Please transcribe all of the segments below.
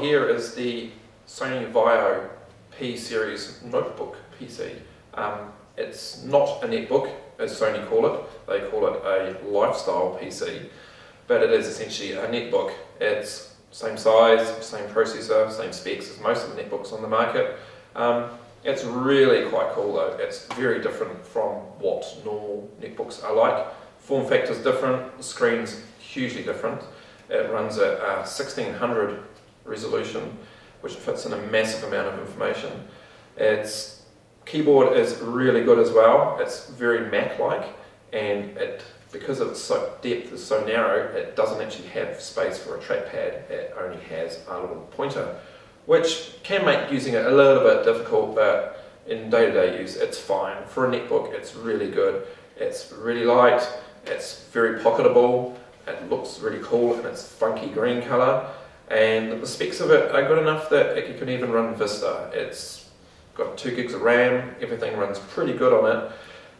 here is the Sony Vaio P series notebook PC. It's not a netbook, as Sony call it. They call it a lifestyle PC, but it is essentially a netbook. It's same size, same processor, same specs as most of the netbooks on the market. It's really quite cool though. It's very different from what normal netbooks are like. Form factor is different, the screen's hugely different. It runs at 1600 resolution, which fits in a massive amount of information. Its keyboard is really good as well. It's very Mac-like, and because its depth is so narrow, it doesn't actually have space for a trackpad. It only has a little pointer, which can make using it a little bit difficult, but in day-to-day use it's fine. For a netbook it's really good. It's really light, it's very pocketable, it looks really cool in its funky green colour, and the specs of it are good enough that it can even run Vista. It's got 2 gigs of RAM, everything runs pretty good on it,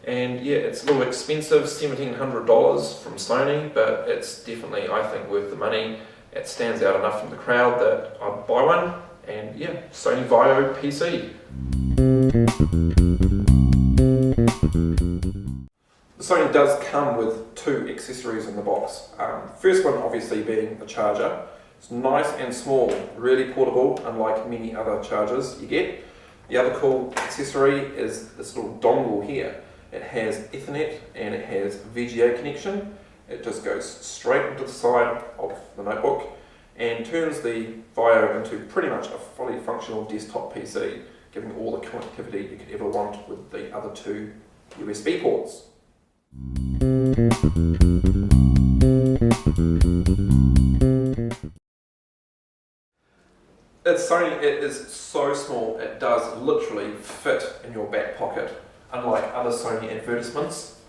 and yeah, it's a little expensive, $1,700 from Sony, but it's definitely, I think, worth the money. It stands out enough from the crowd that I'd buy one, and yeah, Sony Vaio PC. The Sony does come with 2 accessories in the box. First one obviously being the charger. It's nice and small, really portable, unlike many other chargers you get. The other cool accessory is this little dongle here. It has Ethernet and it has VGA connection. It just goes straight into the side of the notebook and turns the Vaio into pretty much a fully functional desktop PC, giving all the connectivity you could ever want with the other 2 USB ports. It's Sony, it is so small, it does literally fit in your back pocket, unlike other Sony advertisements.